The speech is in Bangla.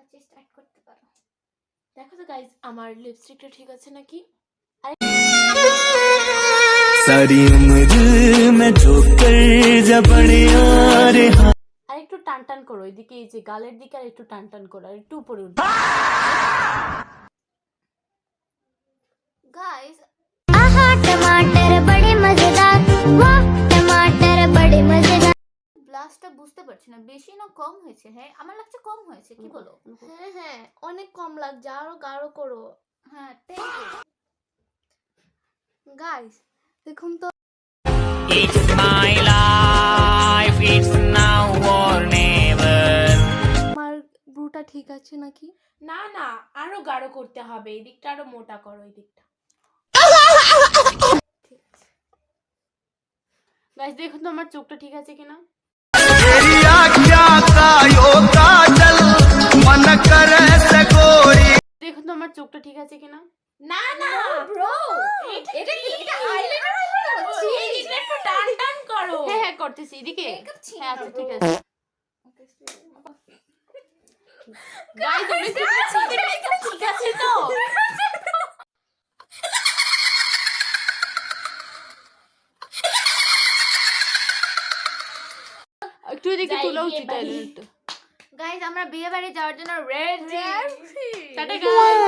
আচ্ছা স্টার্ট করতে পারো। দেখো তো গাইস আমার লিপস্টিকটা ঠিক আছে নাকি। सारी उम्र मैं ठोकर जा पड़े यार আর একটু টান টান করো এদিকে, এই যে গালের দিকে আর একটু টান টান করো, আর একটু উপরে উঠো গাইস। आहा टमाटर बड़े मजेदार, वाह टमाटर बड़े मजेदार। ব্লাশটা বুঝতে পারছি না বেশি না কম হয়েছে। হ্যাঁ আমার লাগছে কম হয়েছে, কি বলো? হ্যাঁ হ্যাঁ অনেক কম লাগছে, আরো গাঢ় করো। হ্যাঁ থ্যাংক ইউ গাইস। দেখুন তো It's my life, it's now or never. আমার ব্রুটা ঠিক আছে নাকি। না না আরো গাঢ় করতে হবে, এই দিকটা আরো মোটা করো, এই দিকটা। গাইস দেখুন তো আমার চোখটা ঠিক আছে কিনা। तेरी आख्या का यो काजल मन करे से गोरी দেখুন তো আমার চোখটা ঠিক আছে কিনা। না না ব্রো এটা কি, এটা আইলাইনার হচ্ছে, এটা একটু টান টান করো। হ্যাঁ হ্যাঁ করতেছি এদিকে। হ্যাঁ আচ্ছা ঠিক আছে গাইস আমি ঠিক আছে তো। একটু এদিকে তোলা উচিত একটু। গাইস আমরা বিয়ে বাড়ি যাওয়ার জন্য রেডি। Tata guys.